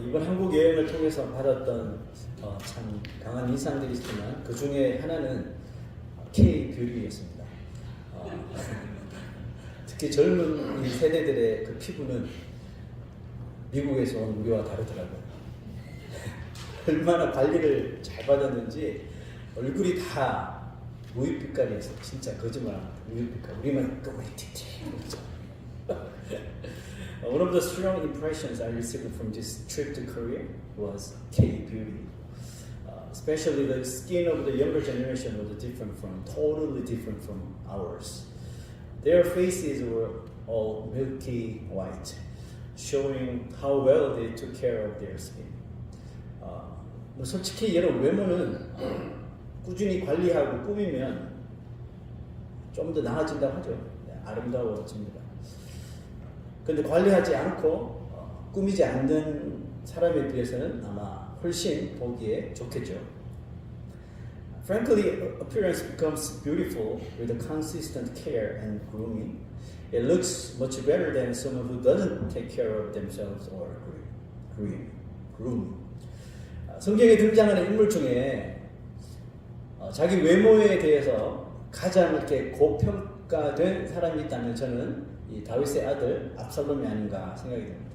이번 한국 여행을 통해서 받았던 참 강한 인상들이 있지만 그 중에 하나는 K-뷰티였습니다. 특히 젊은 세대들의 그 피부는 미국에서 온 우리와 다르더라고요. 얼마나 관리를 잘 받았는지 얼굴이 다 우유빛깔이었어. 진짜 거짓말합니다. 우유빛깔. 우리만 까맣티티. One of the strong impressions I received from this trip to Korea was K-beauty. Especially the skin of the younger generation was totally different from ours. Their faces were all milky white, showing how well they took care of their skin. 솔직히 이런 외모는 꾸준히 관리하고 꾸미면 좀 더 나아진다고 하죠. 아름다워집니다. 근데 관리하지 않고 꾸미지 않는 사람에 비해서는 아마 훨씬 보기에 좋겠죠. Frankly, appearance becomes beautiful with a consistent care and grooming. It looks much better than someone who doesn't take care of themselves or groom. 성경에 등장하는 인물 중에 자기 외모에 대해서 가장 이렇게 고평가된 사람이 있다면 저는 이 다윗의 아들 압살롬이 아닌가 생각이 됩니다.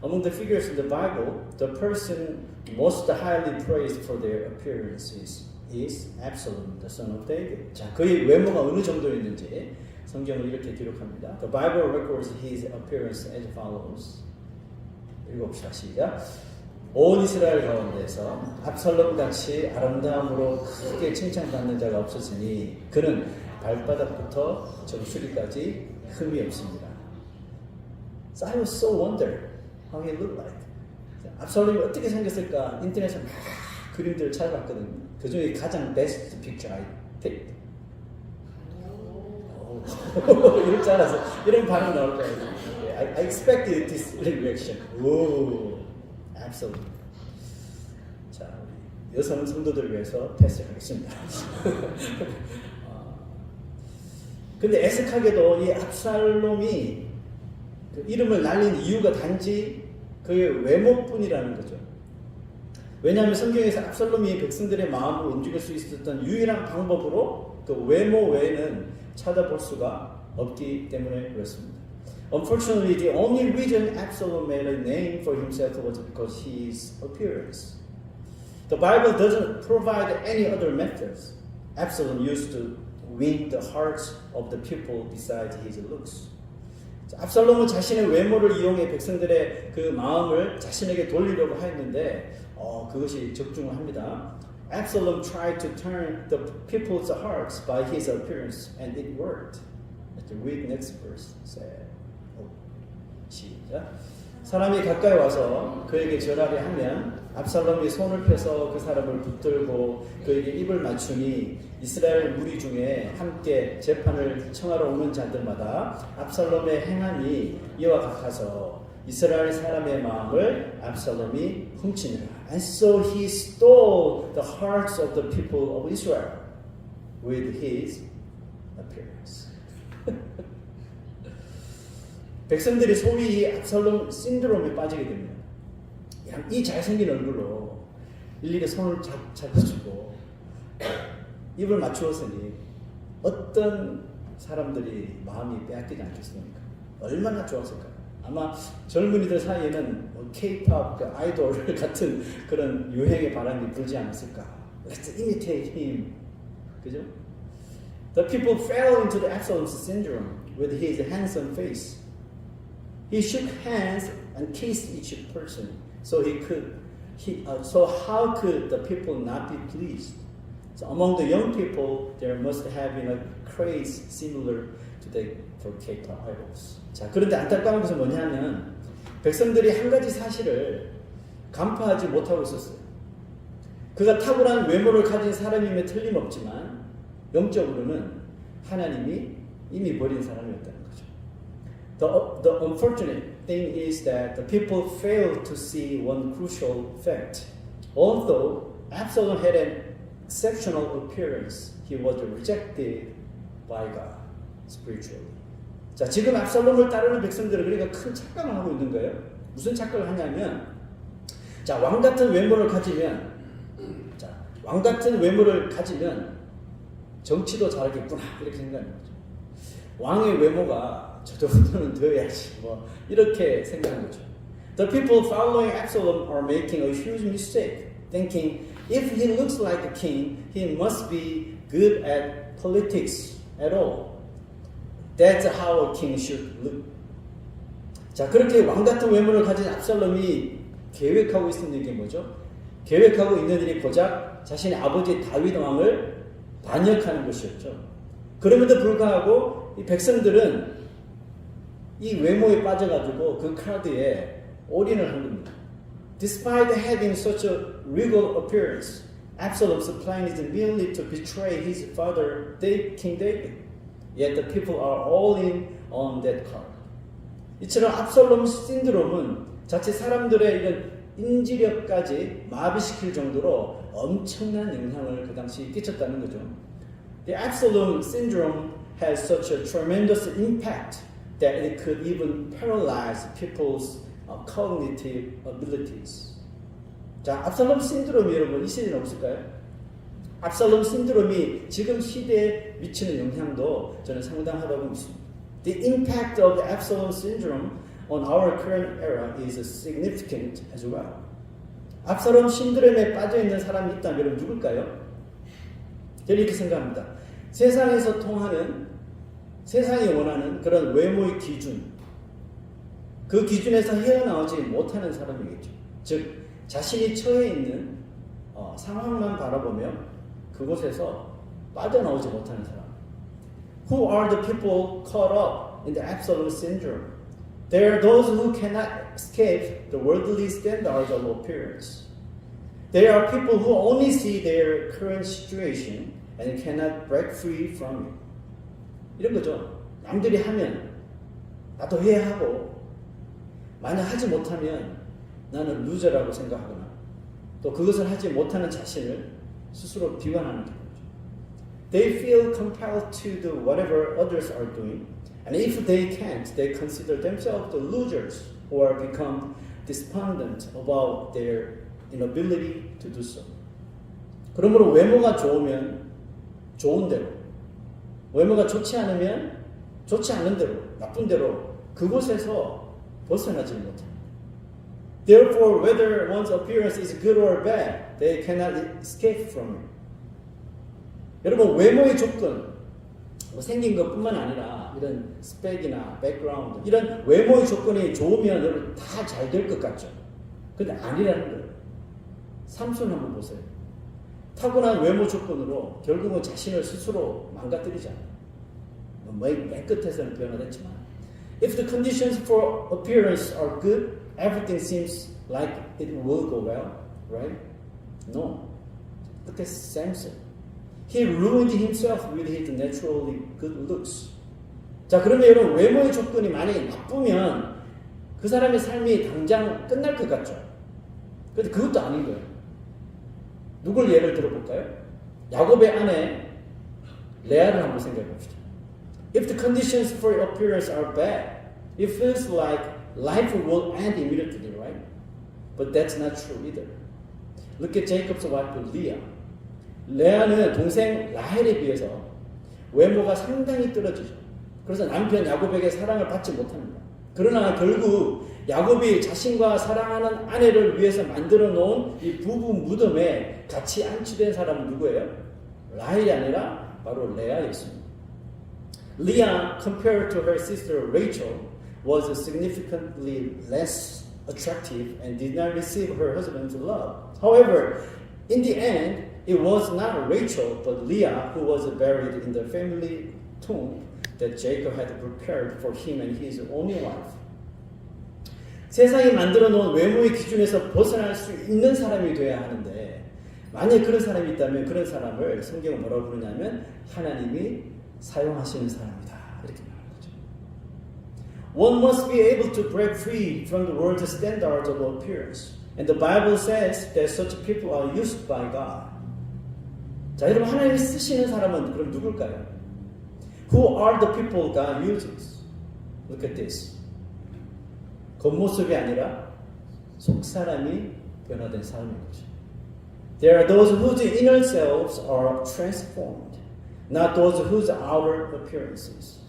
Among the figures in the Bible, the person most highly praised for their appearances is Absalom, the son of David. 자, 그의 외모가 어느 정도였는지 성경은 이렇게 기록합니다. The Bible records his appearance as follows. 읽어봅시다. 시작. 온 이스라엘 가운데서 압살롬같이 아름다움으로 크게 칭찬받는 자가 없었으니 그는 발바닥부터 정수리까지 흠이 없습니다. So I was so wondered how he looked like. 압살롬이 어떻게 생겼을까 인터넷에 막 그림들을 찾아봤거든요. 그 중에 가장 best picture I picked. 이럴 줄 알아서 이런 반응 나올 줄 알았어요. I expected this reaction. 오, absolutely. 자, 우리 여성 성도들을 위해서 테스트하겠습니다. 근데 애석하게도 이 압살롬이 그 이름을 날린 이유가 단지 그의 외모뿐이라는 거죠. 왜냐하면 성경에서 압살롬이 백성들의 마음을 움직일 수 있었던 유일한 방법으로 그 외모 외에는 찾아볼 수가 없기 때문에 그렇습니다. Unfortunately, the only reason Absalom made a name for himself was because of his appearance. The Bible doesn't provide any other methods Absalom used to win the hearts of the people besides his looks. 압살롬은 자신의 외모를 이용해 백성들의 그 마음을 자신에게 돌리려고 했는데 그것이 적중합니다. Absalom tried to turn the people's hearts by his appearance, and it worked. Let's read next verse. 시작. 사람이 가까이 와서 그에게 절하게 하면 압살롬이 손을 펴서 그 사람을 붙들고 그에게 입을 맞추니 이스라엘 무리 중에 함께 재판을 청하러 오는 자들마다 압살롬의 행함이 이와 같아서 이스라엘 사람의 마음을 압살롬이 훔치니라. And so he stole the hearts of the people of Israel with his appearance. 백성들이 소위 이 압살롬 신드롬에 빠지게 됩니다. 이 잘생긴 얼굴로 일일이 손을 잡아주고 입을 맞추었으니 어떤 사람들이 마음이 빼앗기지 않겠습니까? 얼마나 좋았을까요? 아마 젊은이들 사이에는 K-pop 그 아이돌 같은 그런 유행의 바람이 불지 않았을까? Let's imitate him. 그죠? The people fell into the Absalom syndrome with his handsome face. He shook hands and kissed each person. So how could the people not be pleased? So among the young people, there must have been a craze similar to that for K-pop idols. 자, 그런데 안타까운 것은 뭐냐면 백성들이 한 가지 사실을 간파하지 못하고 있었어요. 그가 탁월한 외모를 가진 사람임에 틀림없지만 영적으로는 하나님이 이미 버린 사람이었다는 거죠. The unfortunate thing is that the people failed to see one crucial fact. Although Absalom had an exceptional appearance, he was rejected by God spiritually. 자, 지금 압살롬을 따르는 백성들은 그러니까 큰 착각을 하고 있는 거예요. 무슨 착각을 하냐면 자, 왕 같은 외모를 가지면 왕 같은 외모를 가지면 정치도 잘하겠구나 이렇게 생각하는 거죠. 왕의 외모가 저 정도는 되어야지 뭐 이렇게 생각하는 거죠. The people following Absalom are making a huge mistake, thinking if he looks like a king, he must be good at politics at all. That's how a king should look. 자, 그렇게 왕 같은 외모를 가진 압살롬이 계획하고 있는 일이 뭐죠? 계획하고 있는 일이 고작 자신의 아버지 다윗 왕을 반역하는 것이었죠. 그럼에도 불구하고 이 백성들은 이 외모에 빠져가지고 그 카드에 올인을 한 겁니다. Despite having such a regal appearance, Absalom's plan is merely to betray his father, King David. Yet the people are all in on that card. 이처럼 압살롬 신드롬은 자칫 사람들의 이런 인지력까지 마비시킬 정도로 엄청난 영향을 그 당시 끼쳤다는 거죠. The Absalom syndrome has such a tremendous impact that it could even paralyze people's cognitive abilities. 자, 압살롬 신드롬이 여러분 이 시대는 없을까요? 압살롬 신드롬이 지금 시대에 미치는 영향도 저는 상당하다고 믿습니다. The impact of the Absalom syndrome on our current era is significant as well. 압살롬 신드롬에 빠져 있는 사람이 있다면 여러분 누굴까요? 저는 이렇게 생각합니다. 세상에서 통하는 세상이 원하는 그런 외모의 기준, 그 기준에서 헤어나오지 못하는 사람이겠죠. 즉 자신이 처해 있는 상황만 바라보며 그곳에서 빠져나오지 못하는 사람. Who are the people caught up in the Absalom syndrome? They are those who cannot escape the worldly standards of appearance. They are people who only see their current situation and cannot break free from it. 이런 거죠. 남들이 하면 나도 해야 하고 만약 하지 못하면 나는 루저라고 생각하거나 또 그것을 하지 못하는 자신을 스스로 비관하는 거죠. They feel compelled to do whatever others are doing, and if they can't, they consider themselves the losers or become despondent about their inability to do so. 그러므로 외모가 좋으면 좋은 대로, 외모가 좋지 않으면 좋지 않은 대로, 나쁜 대로 그곳에서 벗어나지 못합니다. Therefore, whether one's appearance is good or bad, they cannot escape from it. 여러분, 외모의 조건, 뭐 생긴 것뿐만 아니라 이런 스펙이나 백그라운드, 이런 외모의 조건이 좋으면 여러분 다 잘 될 것 같죠? 근데 아니라는 거예요. 삼손 한번 보세요. 타고난 외모 조건으로 결국은 자신을 스스로 망가뜨리잖아요. 맨 끝에서는 변화됐지만 If the conditions for appearance are good, everything seems like it will go well, right? No. Look at Samson. He ruined himself with his naturally good looks. 자, 그러면 여러분 외모의 조건이 만약에 나쁘면 그 사람의 삶이 당장 끝날 것 같죠? 근데 그것도 아닌 거예요. 누굴 예를 들어볼까요? 야곱의 아내 레아를 한번 생각해 봅시다. If the conditions for appearance are bad, it feels like life will end immediately, right? But that's not true either. Look at Jacob's wife Leah. 레아는 동생 라헬에 비해서 외모가 상당히 떨어지죠. 그래서 남편 야곱에게 사랑을 받지 못합니다. 그러나 결국 야곱이 자신과 사랑하는 아내를 위해서 만들어 놓은 이 부부 무덤에 같이 안치된 사람은 누구예요? 라헬이 아니라 바로 레아였습니다. Leah, compared to her sister Rachel, was significantly less attractive and did not receive her husband's love. However, in the end, it was not Rachel but Leah who was buried in the family tomb that Jacob had prepared for him and his only wife. 세상이 만들어 놓은 외모의 기준에서 벗어날 수 있는 사람이 돼야 하는데 만약 그런 사람이 있다면 그런 사람을 성경은 뭐라고 부르냐면 하나님이 사용하시는 사람이다 이렇게 말하는 거죠. One must be able to break free from the world's standards of appearance. And the Bible says that such people are used by God. 자, 여러분 하나님이 쓰시는 사람은 그럼 누굴까요? Who are the people God uses? Look at this. 겉모습이 아니라 속사람이 변화된 삶인 거죠. There are those whose inner selves are transformed, not those whose outer appearances.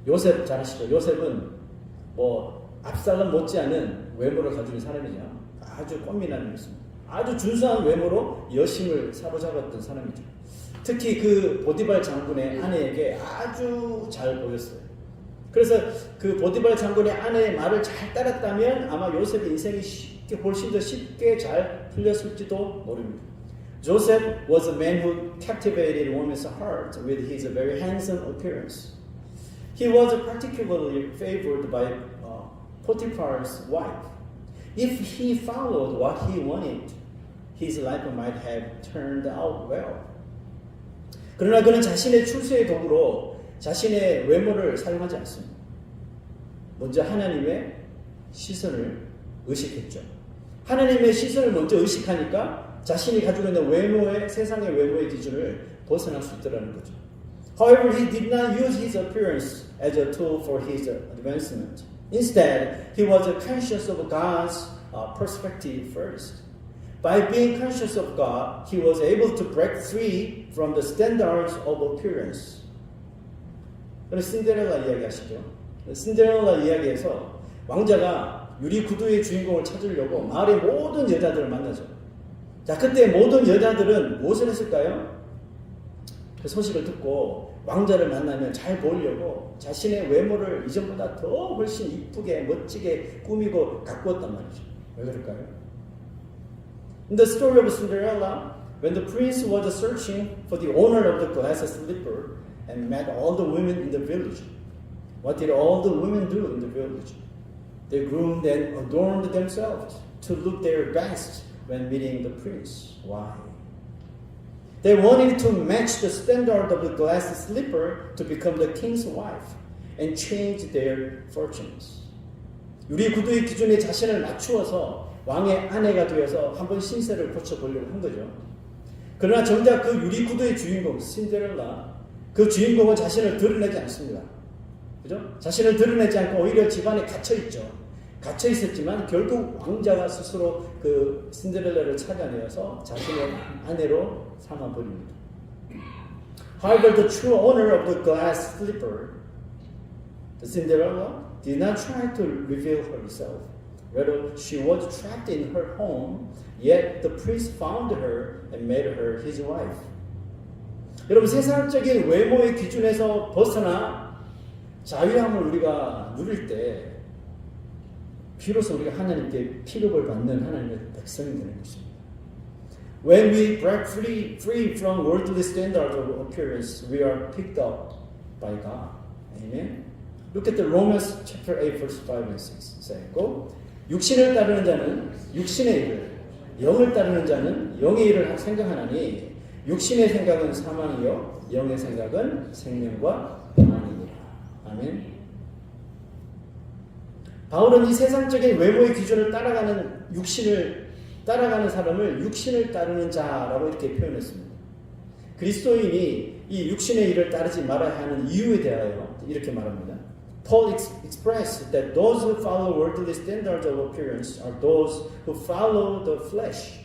요셉 잘 아시죠? 요셉은 뭐 압살롬 못지않은 외모를 가지고 있는 사람이죠. 아주 꽃미남이 있습니다. 아주 준수한 외모로 여심을 사로잡았던 사람이죠. 특히 그 보디발 장군의 아내에게 아주 잘 보였어요. 그래서 그 보디발 장군의 아내의 말을 잘 따랐다면 아마 요셉의 인생이 훨씬 더 쉽게 잘 풀렸을지도 모릅니다. Joseph was a man who captivated women's hearts with his very handsome appearance. He was particularly favored by Potiphar's wife. If he followed what he wanted, his life might have turned out well. 그러나 그는 자신의 출세의 도구로 자신의 외모를 사용하지 않습니다. 먼저 하나님의 시선을 의식했죠. 하나님의 시선을 먼저 의식하니까 자신이 가지고 있는 외모의 세상의 외모의 기준을 벗어날 수 있더라는 거죠. However, he did not use his appearance as a tool for his advancement. Instead, he was conscious of God's perspective first. By being conscious of God, he was able to break free from the standards of appearance. 신데렐라 이야기 아시죠? 신데렐라 이야기에서 왕자가 유리 구두의 주인공을 찾으려고 마을의 모든 여자들을 만나죠. 자, 그때 모든 여자들은 무엇을 했을까요? 그 소식을 듣고 왕자를 만나면 잘 보이려고 자신의 외모를 이전보다 더 훨씬 이쁘게 멋지게 꾸미고 가꾸었단 말이죠. 왜 그럴까요? In the story of Cinderella, when the prince was searching for the owner of the glass slipper and met all the women in the village, what did all the women do in the village? They groomed and adorned themselves to look their best when meeting the prince. Why? They wanted to match the standard of the glass slipper to become the king's wife and change their fortunes. 유리 구두의 기준에 자신을 맞추어서 왕의 아내가 되어서 한번 신세를 고쳐보려고 한 거죠. 그러나 정작 그 유리 구두의 주인공 신데렐라, 그 주인공은 자신을 드러내지 않습니다. 그죠? 자신을 드러내지 않고 오히려 집안에 갇혀있죠. 갇혀있었지만 결국 왕자가 스스로 그 신데렐라를 찾아내어서 자신의 아내로 삼아버립니다. However, the true owner of the glass slipper, the Cinderella, did not try to reveal herself. Rather, she was trapped in her home, yet the prince found her and made her his wife. 여러분, 세상적인 외모의 기준에서 벗어나 자유함을 우리가 누릴 때 비로소 우리가 하나님께 피급을 받는 하나님의 백성이 되는 것입니다. When we break free from worldly standards of appearance, we are picked up by God. Amen. Look at the Romans chapter 8, verse 5 and 6. Say, go. 육신을 따르는 자는 육신의 일을, 영을 따르는 자는 영의 일을 생각하나니 육신의 생각은 사망이요 영의 생각은 생명과 평안이니라. 아멘. 바울은 이 세상적인 외모의 기준을 따라가는 육신을 따라가는 사람을 육신을 따르는 자라고 이렇게 표현했습니다. 그리스도인이 이 육신의 일을 따르지 말아야 하는 이유에 대하여 이렇게 말합니다. Paul expressed that those who follow worldly standards of appearance are those who follow the flesh.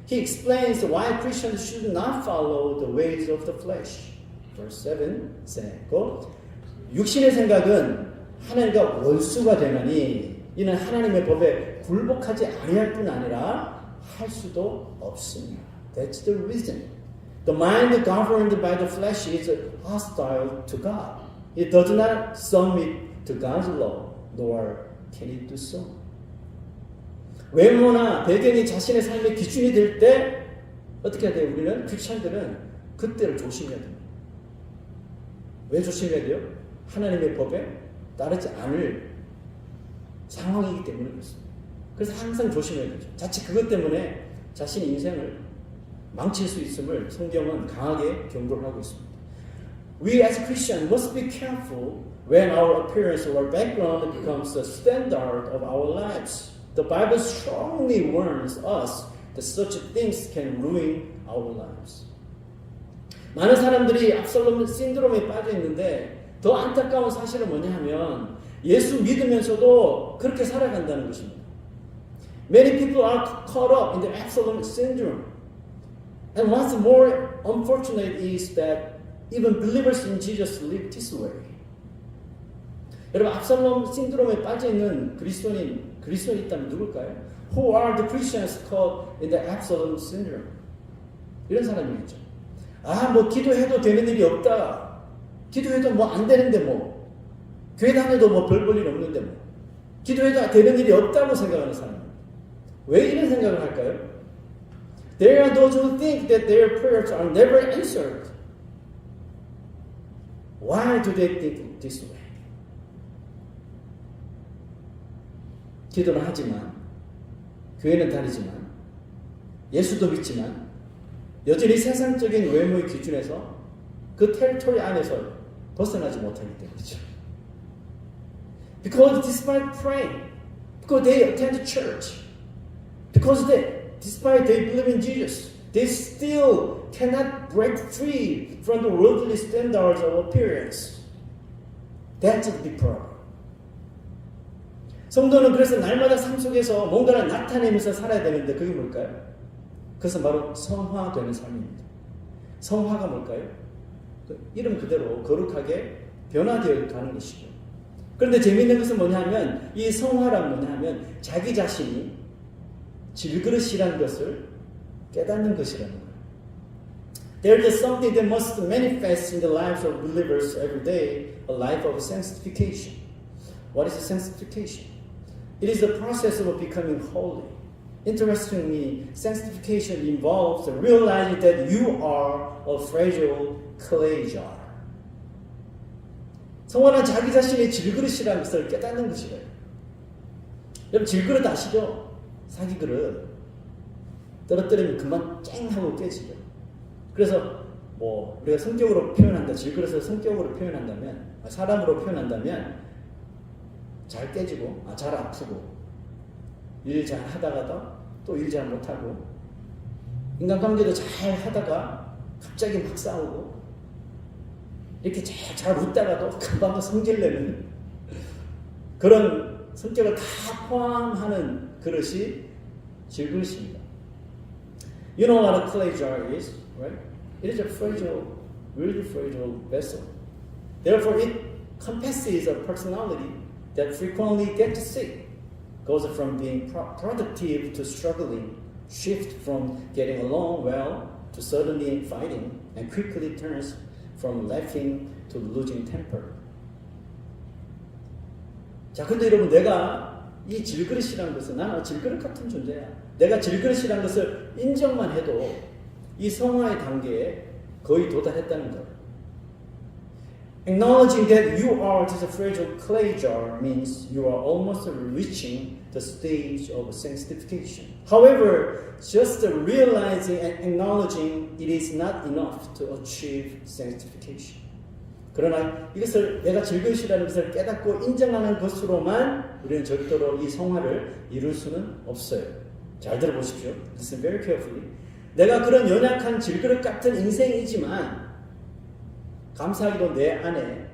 He explains why Christians should not follow the ways of the flesh. Verse 7 says, 육신의 생각은 하나님과 원수가 되나니 이는 하나님의 법에 굴복하지 아니할 뿐 아니라 할 수도 없습니다. That's the reason. The mind governed by the flesh is hostile to God. It does not submit to God's law, nor can it do so. 외모나 배경이 자신의 삶의 기준이 될 때 어떻게 해야 돼요? 우리는 크리스천들은 그때를 조심해야 됩니다. 왜 조심해야 돼요? 하나님의 법에 따르지 않을 상황이기 때문에 그렇습니다. 그래서 항상 조심해야 되죠. 자칫 그것 때문에 자신 인생을 망칠 수 있음을 성경은 강하게 경고를 하고 있습니다. We as Christians must be careful when our appearance or background becomes the standard of our lives. The Bible strongly warns us that such things can ruin our lives. 많은 사람들이 압살롬 신드롬에 빠져 있는데 더 안타까운 사실은 뭐냐 하면 예수 믿으면서도 그렇게 살아간다는 것입니다. Many people are caught up in the Absalom syndrome. And what's more unfortunate is that even believers in Jesus live this way. 여러분, 압살롬 신드롬에 빠져있는 그리스도인이 있다면 누굴까요? Who are the Christians caught in the Absalom syndrome? 이런 사람이겠죠. 뭐 기도해도 되는 일이 없다. 기도해도 뭐 안 되는데 뭐. 교회 다녀도 뭐 별 볼 일 없는데 뭐. 기도해도 되는 일이 없다고 생각하는 사람. 왜 이런 생각을 할까요? There are those who think that their prayers are never answered. Why do they think this way? 기도는 하지만, 교회는 다니지만, 예수도 믿지만, 여전히 세상적인 외모의 기준에서 그 테리토리 안에서 벗어나지 못하기 때문이죠. Because despite praying, because they attend church, because despite they believe in Jesus, they still cannot break free from the worldly standards of appearance. That's a big problem. 성도는 그래서 날마다 삶 속에서 뭔가를 나타내면서 살아야 되는데 그게 뭘까요? 그것은 바로 성화되는 삶입니다. 성화가 뭘까요? 이름 그대로 거룩하게 변화되어 가는 것이죠. 그런데 재미있는 것은 뭐냐면 이 성화란 뭐냐면 자기 자신이 질그릇이라는 것을 깨닫는 것이라는 거예요. There is something that must manifest in the lives of believers every day, a life of sanctification. What is sanctification? It is the process of becoming holy. Interestingly, sanctification involves realizing that you are a fragile clay jar. 성화는 자기 자신의 질그릇이라는 것을 깨닫는 것이래요. 여러분 질그릇 아시죠? 사기 그릇. 떨어뜨리면 금방 쨍 하고 깨지죠. 그래서 뭐 우리가 성격으로 표현한다. 질그릇을 성격으로 표현한다면, 사람으로 표현한다면 잘 깨지고, 잘 아프고, 일 잘 하다가도 또 일 잘 못하고, 인간관계도 잘 하다가 갑자기 막 싸우고, 이렇게 잘 웃다가도 금방 성질내는 그런 성격을 다 포함하는 그릇이 질그릇입니다. You know what a clay jar is, right? It is a fragile, really fragile vessel. Therefore, it compasses a personality that frequently gets sick, goes from being productive to struggling, shifts from getting along well to suddenly fighting, and quickly turns from laughing to losing temper. 자, 근데 여러분, 내가 이 질그릇이라는 것은 나는 질그릇 같은 존재야. 내가 질그릇이라는 것을 인정만 해도 이 성화의 단계에 거의 도달했다는 것. Acknowledging that you are just a fragile clay jar means you are almost reaching the stage of sanctification. However, just realizing and acknowledging it is not enough to achieve sanctification. 그러나 이것을 내가 질그릇이라는 것을 깨닫고 인정하는 것으로만 우리는 절대로 이 성화를 이룰 수는 없어요. 잘 들어보십시오. Listen very carefully. 내가 그런 연약한 질그릇 같은 인생이지만 감사하게도 내 안에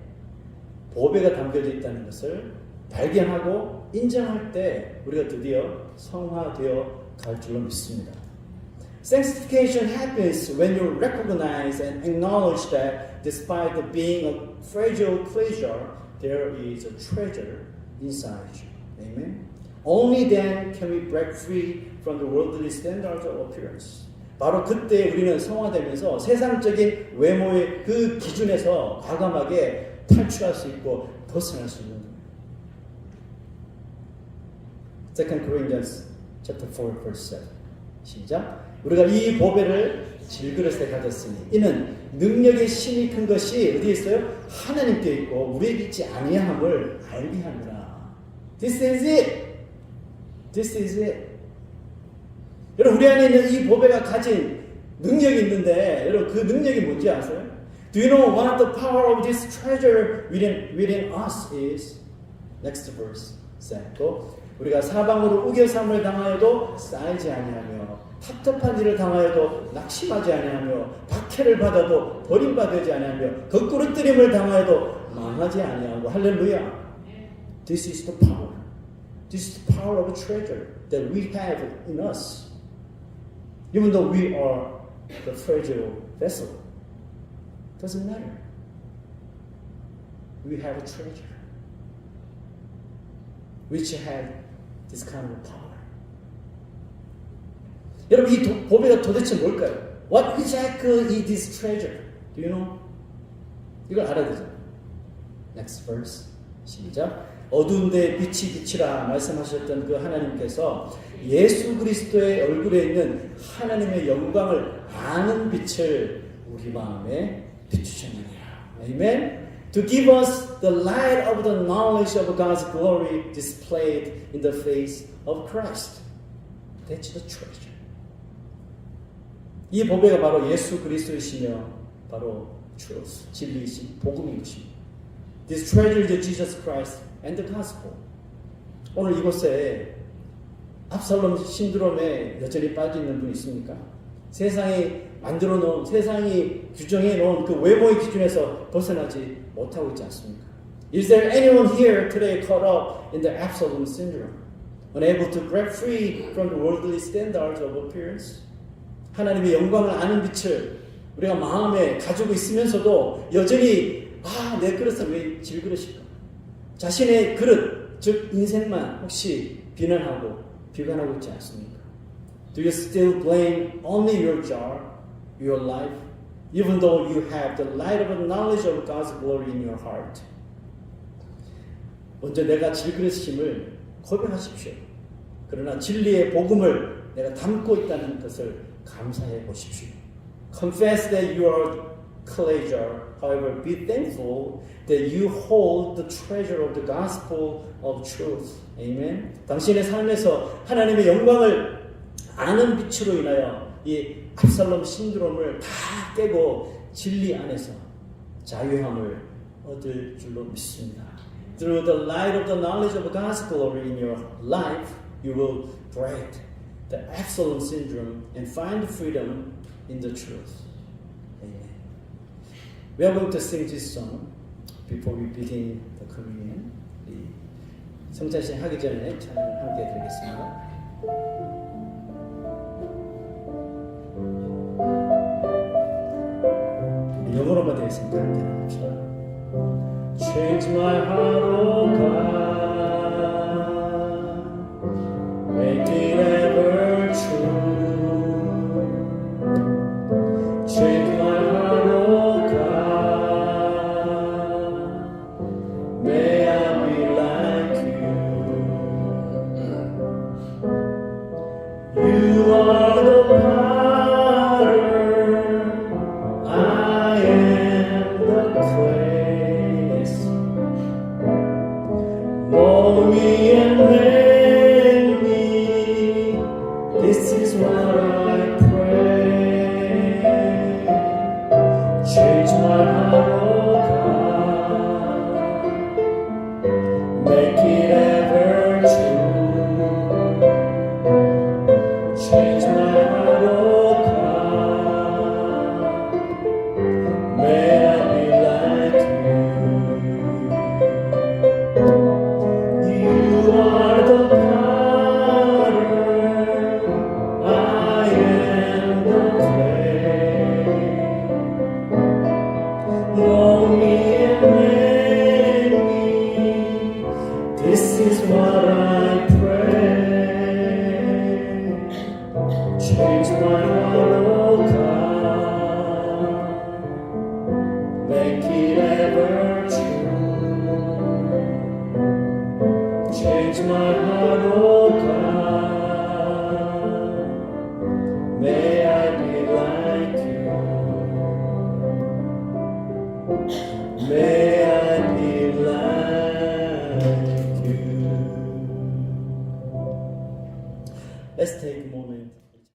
보배가 담겨져 있다는 것을 발견하고 인정할 때 우리가 드디어 성화되어 갈 줄로 믿습니다. Sanctification happens when you recognize and acknowledge that despite being a fragile clay jar, there is a treasure inside you. Amen. Only then can we break free from the worldly standards of appearance. 바로 그때 우리는 성화되면서 세상적인 외모의 그 기준에서 과감하게 탈출할 수 있고 벗어날 수 있는 겁니다. 2 Corinthians chapter 4 verse 7 시작. 우리가 이 보배를 질그릇에 가졌으니 이는 능력의 힘이 큰 것이 어디에 있어요? 하나님께 있고 우리에게 있지 아니함을 알게 하느라. This is it. This is it. 여러분 우리 안에 있는 이 보배가 가진 능력이 있는데 여러분 그 능력이 뭔지 아세요? Do you know what the power of this treasure within us is? Next verse. 또 우리가 사방으로 우겨삼을 당하여도 쌓이지 아니하며 텁텁한 일을 당하여도 낙심하지 아니하며 박해를 받아도 버림받지 아니하며 거꾸로뜨림을 당하여도 망하지 아니하고 할렐루야. This is the power. This is the power of a treasure that we have in us. Even though we are the fragile vessel, doesn't matter. We have a treasure which has this kind of power. 여러분 이 보배가 도대체 뭘까요? What exactly is this treasure? Do you know? 이걸 알아야 되죠. Next verse. 시작. 어두운 데 빛이 빛이라 말씀하셨던 그 하나님께서 예수 그리스도의 얼굴에 있는 하나님의 영광을 아는 빛을 우리 마음에 비추셨느니라. Amen. To give us the light of the knowledge of God's glory displayed in the face of Christ. That's the treasure. 이 보배가 바로 예수 그리스도이시며 바로 truth, 진리이신 복음인 것입니다. This treasure is Jesus Christ and the gospel. 오늘 이곳에 압살롬 신드롬에 여전히 빠져 있는 분 있습니까? 세상이 만들어 놓은, 세상이 규정해 놓은 그 외모의 기준에서 벗어나지 못하고 있지 않습니까? Is there anyone here today caught up in the Absalom syndrome? Unable to break free from the worldly standards of appearance? 하나님의 영광을 아는 빛을 우리가 마음에 가지고 있으면서도 여전히 내 그릇은 왜 질그릇일까? 자신의 그릇, 즉 인생만 혹시 비난하고 비관하고 있지 않습니까? Do you still blame only your jar, your life, even though you have the light of the knowledge of God's glory in your heart? 먼저 내가 질그릇임을 고백하십시오. 그러나 진리의 복음을 내가 담고 있다는 것을 감사해 보십시오. Confess that you are clay jar. However, be thankful that you hold the treasure of the gospel of truth. Amen. 당신의 삶에서 하나님의 영광을 아는 빛으로 인하여 이 압살롬 신드롬을 다 깨고 진리 안에서 자유함을 얻을 줄로 믿습니다. Through the light of the knowledge of God's glory in your life, you will break the Absalom syndrome and find freedom in the truth. Amen. We are going to sing this song before we begin the communion. 성찬식 하기 전에 찬양을 함께 드리겠습니다. 영어로만 되어 있으니까 함께 합시다. Change my heart, oh God, make it ever true. Change my heart, oh God, may I be like you. You are the